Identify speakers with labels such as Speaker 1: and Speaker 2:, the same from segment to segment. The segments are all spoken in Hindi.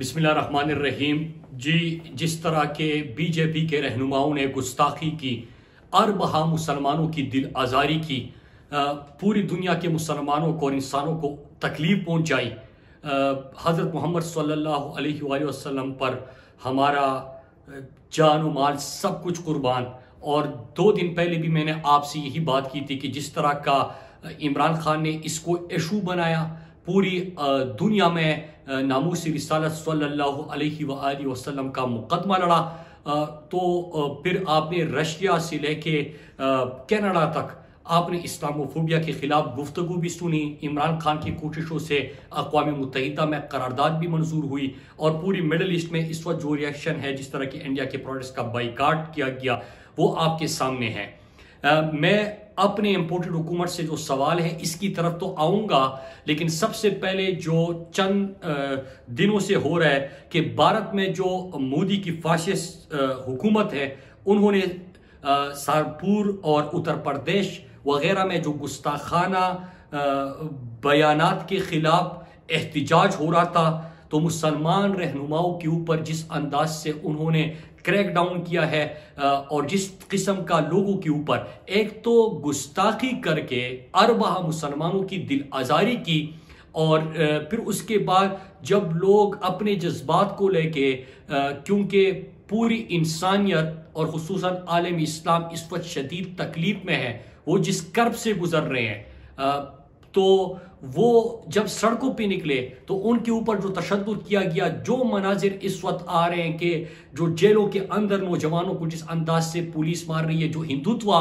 Speaker 1: बिस्मिल्लाहिर्रहमानिर्रहीम। जी, जिस तरह के बीजेपी के रहनुमाओं ने गुस्ताखी की, अरबहा मुसलमानों की दिल आज़ारी की, पूरी दुनिया के मुसलमानों को और इंसानों को तकलीफ पहुंचाई, हज़रत मोहम्मद सल्लल्लाहु अलैहि वसल्लम पर हमारा जान माल सब कुछ कुर्बान। और 2 दिन पहले भी मैंने आपसे यही बात की थी कि जिस तरह का इमरान खान ने इसको इशू बनाया, पूरी दुनिया में नामूस रिसालत सल्लल्लाहु अलैहि वसल्लम का मुकदमा लड़ा, तो फिर आपने रशिया से लेके कनाडा तक आपने इस्लामोफोबिया के खिलाफ गुफ्तगू भी सुनी। इमरान खान की कोशिशों से अक़वाम मुत्तहिदा में करारदाद भी मंजूर हुई और पूरी मिडल ईस्ट में इस वक्त जो रिएक्शन है, जिस तरह की इंडिया के प्रोडक्ट्स का बाइकाट किया गया, वो आपके सामने है। मैं अपने इम्पोर्टेड हुकूमत से जो सवाल है इसकी तरफ तो आऊँगा, लेकिन सबसे पहले जो चंद दिनों से हो रहा है कि भारत में जो मोदी की फाशिस्ट हुकूमत है, उन्होंने सहारनपुर और उत्तर प्रदेश वगैरह में जो गुस्ताखाना बयानात के खिलाफ एहतजाज हो रहा था, तो मुसलमान रहनुमाओं के ऊपर जिस अंदाज से उन्होंने क्रैक डाउन किया है और जिस किस्म का लोगों के ऊपर एक तो गुस्ताखी करके अरबा मुसलमानों की दिल आज़ारी की, और फिर उसके बाद जब लोग अपने जज्बात को लेके, क्योंकि पूरी इंसानियत और खुसूसन आलम इस्लाम इस वक्त शदीद तकलीफ में है, वो जिस कर्ब से गुजर रहे हैं, तो वो जब सड़कों पे निकले तो उनके ऊपर जो तशद्दुद किया गया, जो मनाजिर इस वक्त आ रहे हैं कि जो जेलों के अंदर नौजवानों को जिस अंदाज से पुलिस मार रही है, जो हिंदुत्व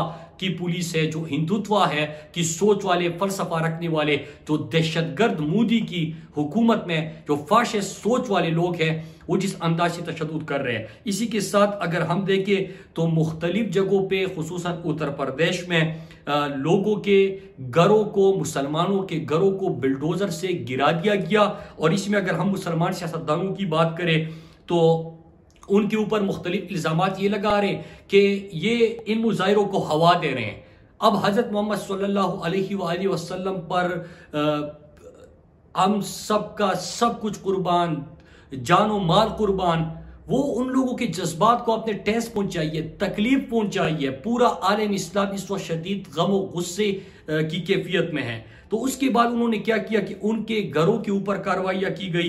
Speaker 1: की पुलिस है, जो हिंदुत्व है कि सोच वाले फलसफा रखने वाले, जो दहशतगर्द मोदी की हुकूमत में जो फाशिस्ट सोच वाले लोग हैं, वो जिस अंदाज से तशद्दुद कर रहे हैं। इसी के साथ अगर हम देखें तो मुख्तलिफ जगहों पे, खुसूसन उत्तर प्रदेश में लोगों के घरों को, मुसलमानों के घरों को बिल्डोजर से गिरा दिया गया। और इसमें अगर हम मुसलमान सियासतदानों की बात करें तो उनके ऊपर मुख्तलिफ इल्जामात ये लगा रहे कि ये इन मुजाहिरों को हवा दे रहे हैं। अब हजरत मोहम्मद सल्लल्लाहु अलैहि वसल्लम पर हम सब का सब कुछ कुर्बान, जानो माल कुर्बान, वो उन लोगों के जज्बात को आपने ठेस पहुंचाई है, तकलीफ पहुंचाई है। पूरा आलम इस्लाम इस वक्त शदीद गम और गुस्से की कैफियत में है। तो उसके बाद उन्होंने क्या किया कि उनके घरों के ऊपर कार्रवाइयाँ की गई।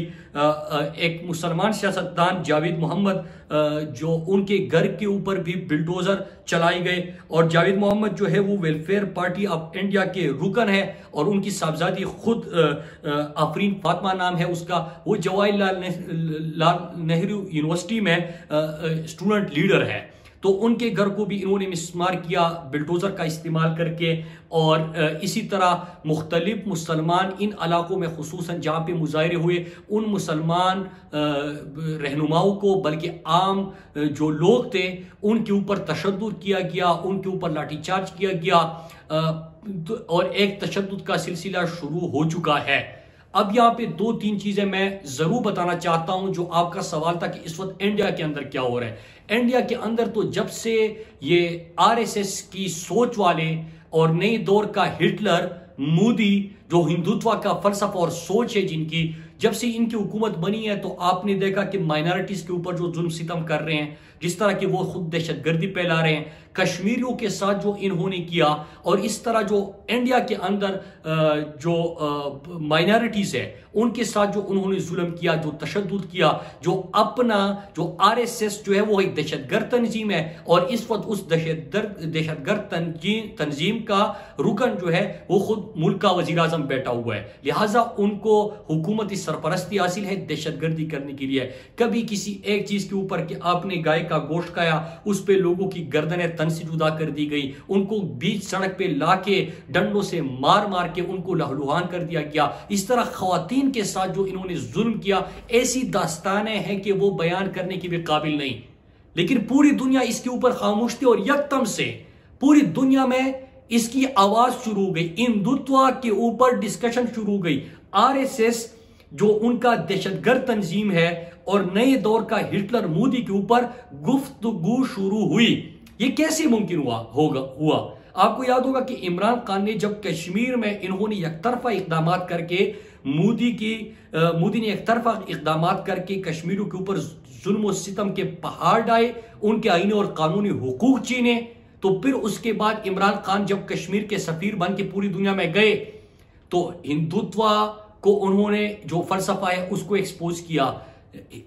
Speaker 1: एक मुसलमान सियासतदान जावेद मोहम्मद, जो उनके घर के ऊपर भी बिल्डोजर चलाए गए, और जावेद मोहम्मद जो है वो वेलफेयर पार्टी ऑफ इंडिया के रुकन है, और उनकी साहबजादी खुद आफरीन फातिमा नाम है उसका, वो जवाहरलाल नेहरू यूनिवर्सिटी में स्टूडेंट लीडर है। तो उनके घर को भी इन्होंने मिसमार किया बिल्डोजर का इस्तेमाल करके। और इसी तरह मुख्तलिफ मुसलमान इन इलाकों में, खुसूसन जहाँ पे मुजाहरे हुए, उन मुसलमान रहनुमाओं को, बल्कि आम जो लोग थे, उनके ऊपर तशद्दुद किया गया, उनके ऊपर लाठीचार्ज किया गया, और एक तशद्दुद का सिलसिला शुरू हो चुका है। अब यहाँ पे 2-3 चीजें मैं जरूर बताना चाहता हूं, जो आपका सवाल था कि इस वक्त इंडिया के अंदर क्या हो रहा है। इंडिया के अंदर तो जब से ये आरएसएस की सोच वाले और नए दौर का हिटलर मोदी, जो हिंदुत्व का फलसफा और सोच है जिनकी, जब से इनकी हुकूमत बनी है, तो आपने देखा कि माइनॉरिटीज के ऊपर जो जुल्म सितम कर रहे हैं, जिस तरह की वो खुद दहशतगर्दी फैला रहे हैं, कश्मीरियों के साथ जो इन्होंने किया, और इस तरह जो इंडिया के अंदर जो माइनॉरिटीज है उनके साथ जो उन्होंने जुल्म किया, जो तशद्दुद किया, जो अपना जो आरएसएस जो है वो एक दहशतगर्द तंजीम है, और इस वक्त उस दहशतगर्द तंजीम का रुकन जो है वो खुद मुल्क का वजीर आजम बैठा हुआ है। लिहाजा उनको हुकूमती सरपरस्ती हासिल है दहशतगर्दी करने के लिए। कभी किसी एक चीज के ऊपर कि आपने गाय का गोश्त खाया, उस पे लोगों की गर्दनें तन से जुदा कर दी गई, उनको बीच सड़क पे लाके डंडों से मार मार के उनको लहलुहान कर दिया गया। इस तरह खवातीन के साथ जो इन्होंने जुल्म किया, ऐसी दास्तानें हैं कि वो बयान करने के भी काबिल नहीं। लेकिन पूरी दुनिया इसके ऊपर खामोश थी, और यकदम से पूरी दुनिया में इसकी आवाज शुरू हो गई, हिंदुत्व के ऊपर डिस्कशन शुरू हो गई। आरएसएस जो उनका दहशतगर्द तंजीम है और नए दौर का हिटलर मोदी के ऊपर गुफ्तगू शुरू हुई। ये कैसे मुमकिन हुआ? आपको याद होगा कि इमरान खान ने जब कश्मीर में इन्होंने एकतरफा इकदाम करके मोदी ने एक तरफा इकदाम करके कश्मीरियों के ऊपर जुल्म और सितम के पहाड़ डाले, उनके आईनी और कानूनी हुकूक छीने। तो फिर उसके बाद इमरान खान जब कश्मीर के सफीर बन के पूरी दुनिया में गए तो हिंदुत्व को उन्होंने जो फलसफा है उसको एक्सपोज किया।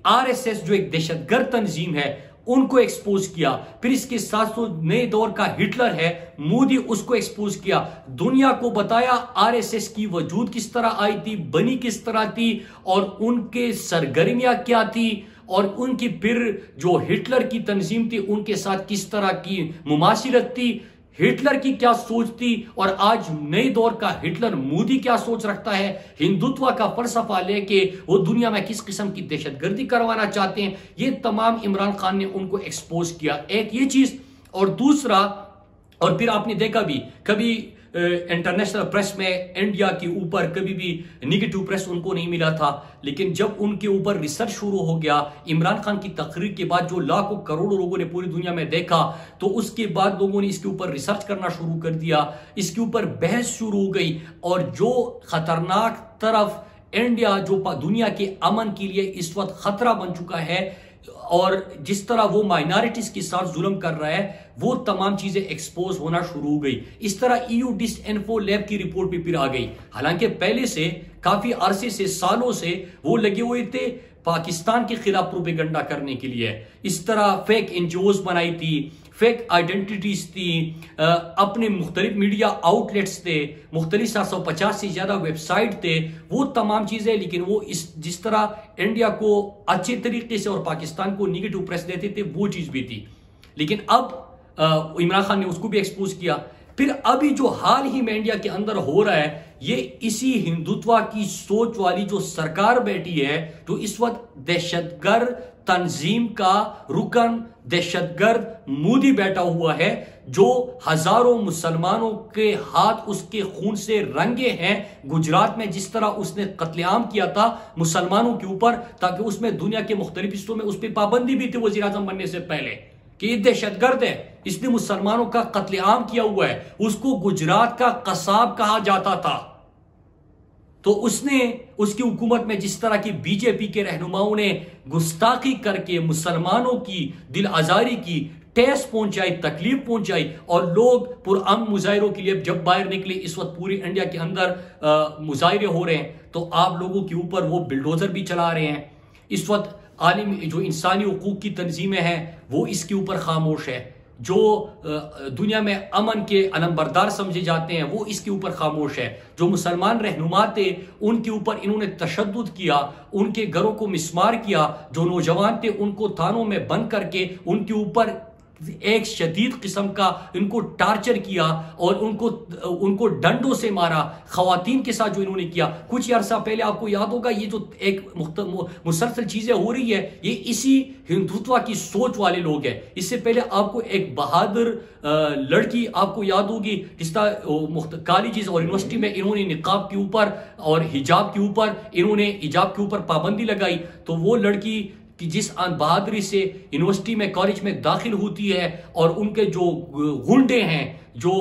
Speaker 1: आरएसएस जो एक दहशतगर्द तंजीम है उनको एक्सपोज किया। फिर इसके साथ साथ नए दौर का हिटलर है मोदी, उसको एक्सपोज किया। दुनिया को बताया आरएसएस की वजूद किस तरह आई थी, बनी किस तरह थी और उनके सरगर्मियां क्या थी और उनकी फिर जो हिटलर की तंजीम थी उनके साथ किस तरह की मुमासिलत थी, हिटलर की क्या सोच थी और आज नए दौर का हिटलर मोदी क्या सोच रखता है, हिंदुत्व का फलसफा लेके वो दुनिया में किस किस्म की दहशतगर्दी करवाना चाहते हैं, ये तमाम इमरान खान ने उनको एक्सपोज किया। एक ये चीज, और दूसरा, और फिर आपने देखा भी कभी इंटरनेशनल प्रेस में इंडिया के ऊपर कभी भी निगेटिव प्रेस उनको नहीं मिला था, लेकिन जब उनके ऊपर रिसर्च शुरू हो गया इमरान खान की तकरीर के बाद, जो लाखों करोड़ों लोगों ने पूरी दुनिया में देखा, तो उसके बाद लोगों ने इसके ऊपर रिसर्च करना शुरू कर दिया, इसके ऊपर बहस शुरू हो गई। और जो खतरनाक तरफ इंडिया जो दुनिया के अमन के लिए इस वक्त खतरा बन चुका है और जिस तरह वो माइनॉरिटीज के साथ जुल्म कर रहा है, वो तमाम चीजें एक्सपोज होना शुरू हो गई। इस तरह ईयू डिसइंफो लैब की रिपोर्ट भी फिर आ गई। हालांकि पहले से काफी अरसे से, सालों से वो लगे हुए थे पाकिस्तान के खिलाफ प्रोपेगेंडा करने के लिए। इस तरह फेक एनजीओज बनाई थी, फेक आइडेंटिटीज थी, अपने मुख्तलिफ मीडिया आउटलेट्स थे, मुख्तलिफ 750 से ज्यादा वेबसाइट थे, वो तमाम चीजें। लेकिन वो जिस तरह इंडिया को अच्छे तरीके से और पाकिस्तान को निगेटिव प्रेस देते थे वो चीज भी थी। लेकिन अब इमरान खान ने उसको भी एक्सपोज किया। फिर अभी जो हाल ही में इंडिया के अंदर हो रहा है, ये इसी हिंदुत्व की सोच वाली जो सरकार बैठी है, जो इस वक्त दहशतगर्द तंजीम का रुकन दहशतगर्द मोदी बैठा हुआ है, जो हजारों मुसलमानों के हाथ उसके खून से रंगे हैं। गुजरात में जिस तरह उसने कत्लेआम किया था मुसलमानों के ऊपर, ताकि उसमें दुनिया के मुख्तलिफ हिस्सों में उस पर पाबंदी भी थी वजीर आजम बनने से पहले कि ये दहशतगर्द है, इसने मुसलमानों का कत्लेआम किया हुआ है, उसको गुजरात का कसाब कहा जाता था। तो उसने उसकी हुकूमत में जिस तरह की बीजेपी के रहनुमाओं ने गुस्ताखी करके मुसलमानों की दिल आजारी की, ठेस पहुंचाई, तकलीफ पहुंचाई और लोग पुरअमन मुजाहिरों के लिए जब बाहर निकले, इस वक्त पूरी इंडिया के अंदर मुजाहिरे हो रहे हैं, तो आप लोगों के ऊपर वो बिल्डोजर भी चला रहे हैं। इस वक्त आलमी जो इंसानी हुकूक की तंजीमें हैं वो इसके ऊपर खामोश है, जो दुनिया में अमन के अलमबरदार समझे जाते हैं वो इसके ऊपर खामोश है। जो मुसलमान रहनुमा थे उनके ऊपर इन्होंने तशद्दुद किया, उनके घरों को मिसमार किया, जो नौजवान थे उनको थानों में बंद करके उनके ऊपर एक शदीद किस्म का इनको टार्चर किया और उनको डंडों से मारा। खवातीन के साथ जो इन्होंने किया, कुछ अरसा पहले आपको याद होगा, ये जो एक मुसलसल चीजें हो रही है, ये इसी हिंदुत्व की सोच वाले लोग हैं। इससे पहले आपको एक बहादुर लड़की आपको याद होगी, जिस तरह कॉलेजेस और यूनिवर्सिटी में इन्होंने निकाब के ऊपर और हिजाब के ऊपर इन्होंने हिजाब के ऊपर पाबंदी लगाई। तो वो लड़की कि जिस बहादुरी से यूनिवर्सिटी में, कॉलेज में दाखिल होती है और उनके जो गुंडे हैं, जो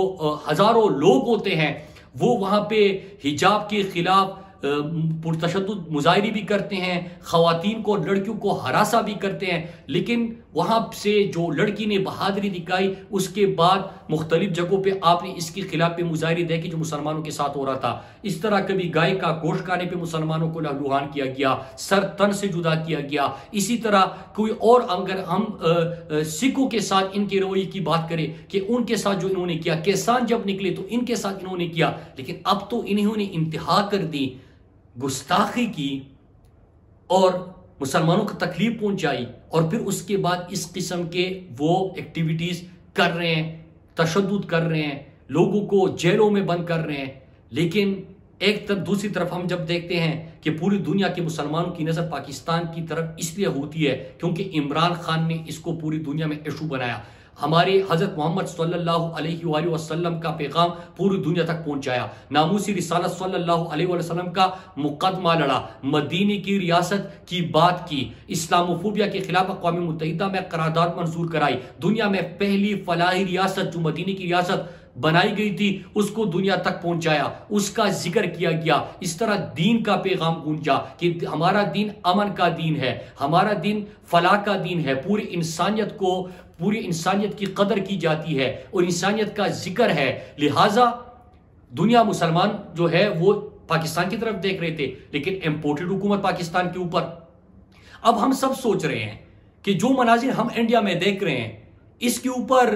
Speaker 1: हजारों लोग होते हैं, वो वहां पे हिजाब के खिलाफ पुरतशद्दुद मुजाहिरे भी करते हैं, खवातीन को और लड़कियों को हरासा भी करते हैं। लेकिन वहां से जो लड़की ने बहादुरी दिखाई, उसके बाद मुख्तलिफ जगहों पे आपने इसके खिलाफ पे मुजाहिरे देखे जो मुसलमानों के साथ हो रहा था। इस तरह कभी गाय का गोश्त खाने पे मुसलमानों को लहूलुहान किया गया, सर तन से जुदा किया गया। इसी तरह कोई और, अगर हम सिखों के साथ इनके रवैये की बात करें कि उनके साथ जो इन्होंने किया, किसान जब निकले तो इनके साथ इन्होंने किया, लेकिन अब तो इन्होंने इंतहा कर दी, गुस्ताखी की और मुसलमानों को तकलीफ पहुंचाई और फिर उसके बाद इस किस्म के वो एक्टिविटीज कर रहे हैं, तशद्दुद कर रहे हैं, लोगों को जेलों में बंद कर रहे हैं। लेकिन एक तरफ, दूसरी तरफ हम जब देखते हैं कि पूरी दुनिया के मुसलमानों की नजर पाकिस्तान की तरफ इसलिए होती है क्योंकि इमरान खान ने इसको पूरी दुनिया में इशू बनाया। हमारे हजरत मोहम्मद सल्लल्लाहु अलैहि वसल्लम का पैगाम पूरी दुनिया तक पहुंचाया, नामूसी रिसालत सल्लल्लाहु अलैहि वसल्लम का मुकदमा लड़ा, मदीने की रियासत की बात की, इस्लामोफोबिया के खिलाफ अक़वाम मुत्तहिदा में करारदाद मंजूर कराई, दुनिया में पहली फलाही रियासत जो मदीने की रियासत बनाई गई थी उसको दुनिया तक पहुंचाया, उसका जिक्र किया गया। इस तरह दीन का पैगाम गूंजा कि हमारा दीन अमन का दीन है, हमारा दीन फलाह का दीन है, पूरी इंसानियत की कदर की जाती है और इंसानियत का जिक्र है। लिहाजा दुनिया मुसलमान जो है वो पाकिस्तान की तरफ देख रहे थे, लेकिन इंपोर्टेड हुकूमत पाकिस्तान के ऊपर। अब हम सब सोच रहे हैं कि जो मनाजिर हम इंडिया में देख रहे हैं इसके ऊपर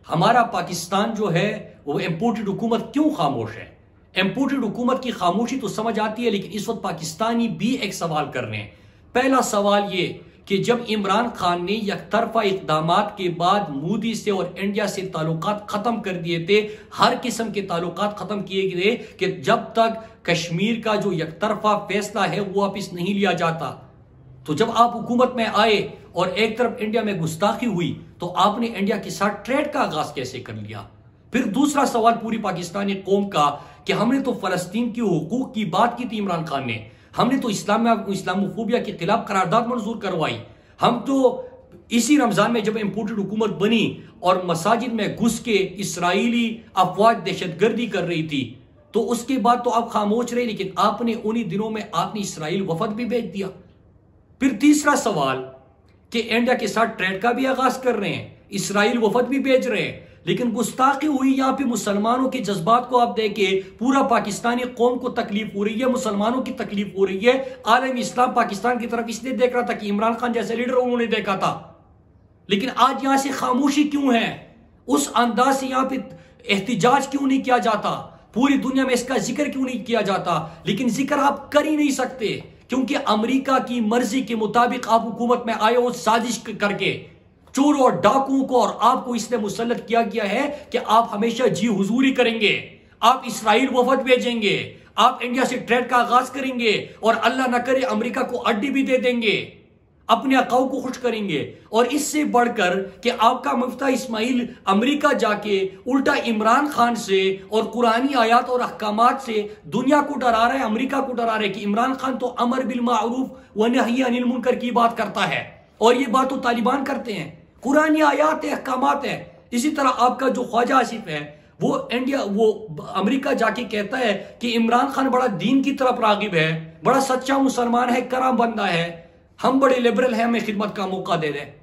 Speaker 1: हमारा पाकिस्तान जो है वो इंपोर्टेड हुकूमत क्यों खामोश है। इंपोर्टेड हुकूमत की खामोशी तो समझ आती है, लेकिन इस वक्त पाकिस्तानी भी एक सवाल कर रहे हैं। पहला सवाल ये कि जब इमरान खान ने यकतरफा इक़दामात के बाद मोदी से और इंडिया से ताल्लुकात खत्म कर दिए थे, हर किस्म के ताल्लुकात खत्म किए गए कि जब तक कश्मीर का जो यकतरफा फैसला है वो वापिस नहीं लिया जाता। तो जब आप हुकूमत में आए और एक तरफ इंडिया में गुस्ताखी हुई तो आपने इंडिया के साथ ट्रेड का आगाज कैसे कर लिया। फिर दूसरा सवाल पूरी पाकिस्तानी कौम का कि हमने तो फलस्तीन के हुकूक की बात की थी, इमरान खान ने, हमने तो इस्लामोफोबिया के खिलाफ करारदाद मंजूर करवाई, हम तो इसी रमजान में जब इंपोर्टेड हुकूमत बनी और मसाजिद में घुस के इसराइली अफवाज दहशतगर्दी कर रही थी, तो उसके बाद तो आप खामोश रहे, लेकिन आपने उन्हीं दिनों में आपने इसराइल वफद भी भेज दिया। फिर तीसरा सवाल कि इंडिया के साथ ट्रेड का भी आगाज कर रहे हैं, इसराइल वफद भी भेज रहे हैं, लेकिन गुस्ताखी हुई यहां पे मुसलमानों के जज्बात को आप देखे, पूरा पाकिस्तानी कौम को तकलीफ हो रही है, मुसलमानों की तकलीफ हो रही है। आलम इस्लाम पाकिस्तान की तरफ इसलिए देख रहा था कि इमरान खान जैसे लीडर उन्होंने देखा था, लेकिन आज यहां से खामोशी क्यों है, उस अंदाज से यहां पे एहतिजाज क्यों नहीं किया जाता, पूरी दुनिया में इसका जिक्र क्यों नहीं किया जाता। लेकिन जिक्र आप कर ही नहीं सकते क्योंकि अमेरिका की मर्जी के मुताबिक आप हुकूमत में आए हो साजिश करके, चोर और डाकुओं को और आपको इसलिए मुसल्लत किया गया है कि आप हमेशा जी हुजूरी करेंगे, आप इसराइल वफद भेजेंगे, आप इंडिया से ट्रेड का आगाज करेंगे और अल्लाह न करे अमेरिका को अड्डी भी दे देंगे, अपने अकाऊ को खुश करेंगे। और इससे बढ़कर कि आपका मुफ्ता इस्माइल अमेरिका जाके उल्टा इमरान खान से और कुरानी आयात और अहकामात से दुनिया को डरा रहा है, अमेरिका को डरा रहा है कि इमरान खान तो अमर बिल मारूफ व नही अनिल मुनकर की बात करता है और ये बात तो तालिबान करते हैं, कुरानी आयात है, अहकामात है। इसी तरह आपका जो ख्वाजा आसिफ है वो अमेरिका जाके कहता है कि इमरान खान बड़ा दीन की तरफ रागिब है, बड़ा सच्चा मुसलमान है, करम बंदा है, हम बड़े लिबरल हैं, हमें खिदमत का मौका दे दें।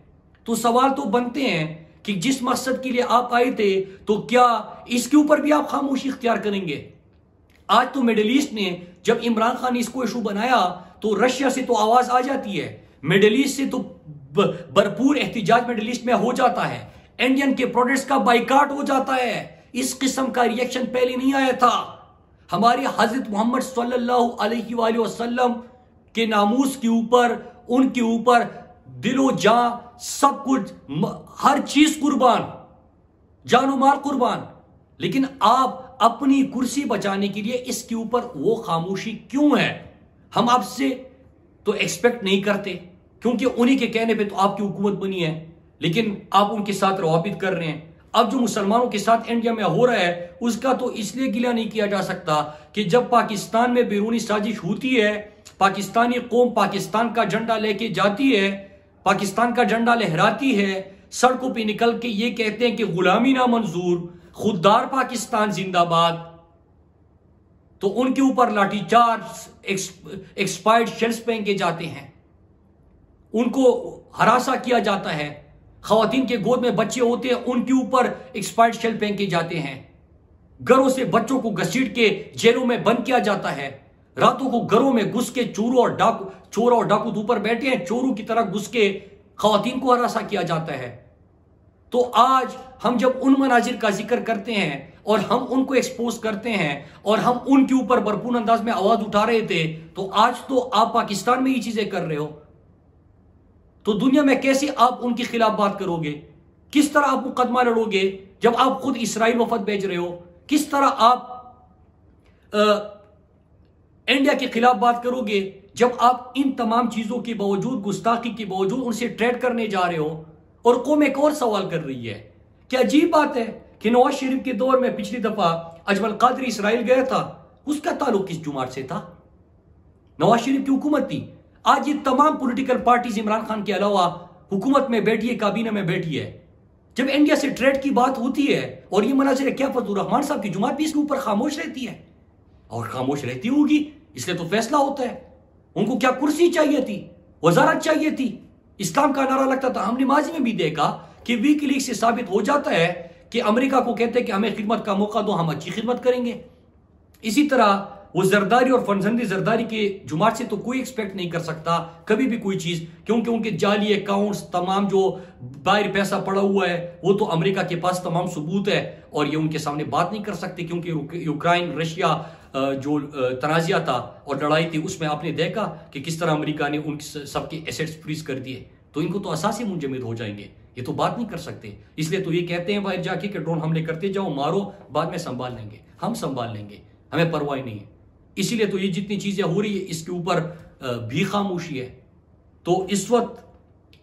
Speaker 1: तो सवाल तो बनते हैं कि जिस मकसद के लिए आप आए थे तो क्या इसके ऊपर भी आप खामोशी इख्तियार करेंगे। आज तो मिडिल ईस्ट ने जब इमरान खान ने इसको इशू बनाया तो रशिया से तो आवाज आ जाती है, मिडिल ईस्ट से तो भरपूर एहतिजाज मिडिल ईस्ट में हो जाता है, इंडियन के प्रोडक्ट्स का बाइकाट हो जाता है। इस किस्म का रिएक्शन पहले नहीं आया था। हमारे हजरत मोहम्मद सल्लल्लाहु अलैहि वसल्लम के नामूस के ऊपर, उनके ऊपर दिलो जान सब कुछ, हर चीज कुर्बान, जानो माल कुर्बान, लेकिन आप अपनी कुर्सी बचाने के लिए इसके ऊपर वो खामोशी क्यों है। हम आपसे तो एक्सपेक्ट नहीं करते क्योंकि उन्हीं के कहने पे तो आपकी हुकूमत बनी है, लेकिन आप उनके साथ रवाबित कर रहे हैं। अब जो मुसलमानों के साथ इंडिया में हो रहा है उसका तो इसलिए गिला नहीं किया जा सकता कि जब पाकिस्तान में बैरूनी साजिश होती है, पाकिस्तानी कौम पाकिस्तान का झंडा लेके जाती है, पाकिस्तान का झंडा लहराती है, सड़कों पे निकल के ये कहते हैं कि गुलामी ना मंजूर, खुददार पाकिस्तान जिंदाबाद, तो उनके ऊपर लाठीचार्ज, एक्सपायर्ड शेल्स फेंके जाते हैं, उनको हरासा किया जाता है, खवातीन के गोद में बच्चे होते हैं उनके ऊपर एक्सपायर्ड शेल फेंके जाते हैं, घरों से बच्चों को घसीट के जेलों में बंद किया जाता है, रातों को घरों में घुस के चोर और डाकू ऊपर बैठे हैं, चोरों की तरह घुस के खवातीन को हरासा किया जाता है। तो आज हम जब उन मनाजिर का जिक्र करते हैं और हम उनको एक्सपोज करते हैं और हम उनके ऊपर भरपूर अंदाज में आवाज उठा रहे थे, तो आज तो आप पाकिस्तान में ये चीजें कर रहे हो, तो दुनिया में कैसे आप उनके खिलाफ बात करोगे, किस तरह आप मुकदमा लड़ोगे जब आप खुद इसराइल वफद भेज रहे हो, किस तरह आप इंडिया के खिलाफ बात करोगे जब आप इन तमाम चीजों के बावजूद, गुस्ताखी के बावजूद उनसे ट्रेड करने जा रहे हो। और कौम एक और सवाल कर रही है, क्या अजीब बात है कि नवाज शरीफ के दौर में पिछली दफा अजमल कादरी इसराइल गया था, उसका ताल्लुक किस जुमात से था, नवाज शरीफ की हुकूमत थी। आज ये तमाम पॉलिटिकल पार्टीज इमरान खान के अलावा हुकूमत में बैठी है, काबीना में बैठी है, जब इंडिया से ट्रेड की बात होती है और ये मनाजिर क्या फजलुर रहमान साहब की जुमात भी इसके ऊपर खामोश रहती है, और खामोश रहती होगी, इसलिए तो फैसला होता है। उनको क्या कुर्सी चाहिए थी, वजारत चाहिए थी, इस्लाम का नारा लगता था। हमने माजी में भी देखा कि वीकीलीक्स से साबित हो जाता है कि अमेरिका को कहते हैं कि हमें खिदमत का मौका दो, हम अच्छी खिदमत करेंगे। इसी तरह वो जरदारी और फनजंदी जरदारी के जुमात से तो कोई एक्सपेक्ट नहीं कर सकता कभी भी कोई चीज, क्योंकि उनके जाली अकाउंट्स, तमाम जो बाहर पैसा पड़ा हुआ है वो तो अमेरिका के पास तमाम सबूत है, और ये उनके सामने बात नहीं कर सकते, क्योंकि यूक्रेन रशिया जो तनाजिया था और लड़ाई थी उसमें आपने देखा कि किस तरह अमेरिका ने उन सबके एसेट्स फ्रीज कर दिए, तो इनको तो असासी मुंजमद हो जाएंगे, ये तो बात नहीं कर सकते। इसलिए तो ये कहते हैं बाहर जाके कि ड्रोन हमले करते जाओ, मारो, बाद में संभाल लेंगे, हम संभाल लेंगे, हमें परवाह नहीं है। इसीलिए तो ये जितनी चीजें हो रही है इसके ऊपर भी खामोशी है। तो इस वक्त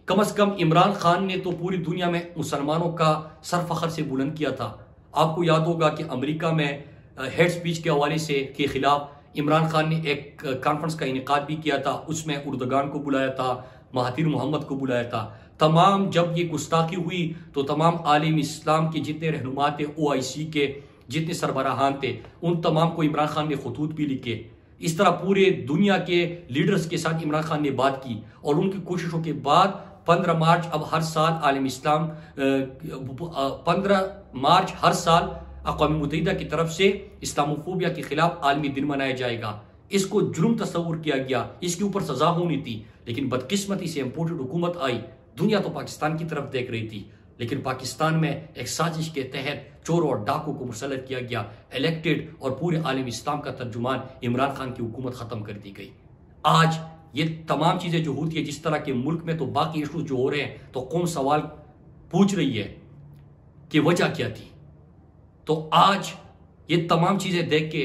Speaker 1: कम से कम इमरान खान ने तो पूरी दुनिया में मुसलमानों का सर फखर से बुलंद किया था। आपको याद होगा कि अमेरिका में हेड स्पीच के हवाले से के खिलाफ इमरान खान ने एक कॉन्फ्रेंस का इनेकाद भी किया था, उसमें उर्दगान को बुलाया था, महातिर मोहम्मद को बुलाया था। तमाम जब ये गुस्ताखी हुई तो तमाम आलिम इस्लाम के जितने रहनुमा थे, OIC के जितने सरबराहान थे, उन तमाम को इमरान खान ने खतूत भी लिखे। इस तरह पूरे दुनिया के लीडर्स के साथ इमरान खान ने बात की, और उनकी कोशिशों के बाद 15 मार्च अब हर साल आलम इस्लाम 15 मार्च हर साल अक़वाम मुत्तहिदा की तरफ से इस्लामोफोबिया के खिलाफ आलमी दिन मनाया जाएगा। इसको जुर्म तस्वुर किया गया, इसके ऊपर सजा होनी थी, लेकिन बदकिस्मती से इम्पोर्टेड हुकूमत आई। दुनिया तो पाकिस्तान की तरफ देख रही थी, लेकिन पाकिस्तान में एक साजिश के तहत चोरों और डाकों को मुसल्लत किया गया, इलेक्टेड और पूरे आलम इस्लाम का तर्जुमान इमरान खान की हुकूमत खत्म कर दी गई। आज ये तमाम चीजें जो होती है, जिस तरह के मुल्क में तो बाकी इशूज जो हो रहे हैं, तो कौम सवाल पूछ रही है कि वजह क्या थी। तो आज ये तमाम चीजें देख के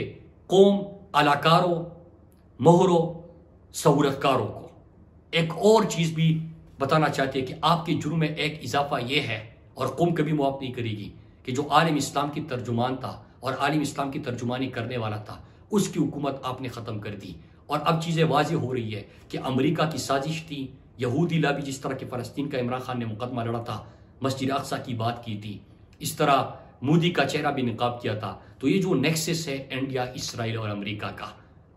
Speaker 1: कौम अलाकारों, मोहरों, सहूलतकारों को एक और चीज भी बताना चाहती है कि आपके जुर्म में एक इजाफा यह है, और कौम कभी मुआफ नहीं करेगी, कि जो आलिम इस्लाम की तर्जुमान था और आलिम इस्लाम की तर्जुमानी करने वाला था, उसकी हुकूमत आपने ख़त्म कर दी। और अब चीज़ें वाज़ेह हो रही है कि अमेरिका की साजिश थी, यहूदी लाबी जिस तरह के फ़लस्तीन का इमरान खान ने मुकदमा लड़ा था, मस्जिद अक्सा की बात की थी, इस तरह मोदी का चेहरा भी निकाब किया था। तो ये जो नेक्सस है इंडिया, इसराइल और अमेरिका का,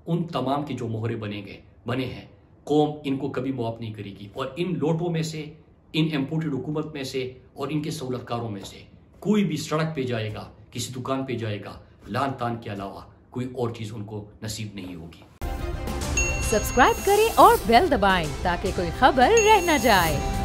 Speaker 1: उन तमाम के जो मोहरे बने हैं, कौम इनको कभी मुआफ नहीं करेगी। और इन लोटों में से, इन इम्पोर्टेड हुकूमत में से और इनके सहूलतकारों में से कोई भी सड़क पे जाएगा, किसी दुकान पे जाएगा, लान तान के अलावा कोई और चीज उनको नसीब नहीं होगी।
Speaker 2: सब्सक्राइब करें और बेल दबाएं ताकि कोई खबर रह न जाए।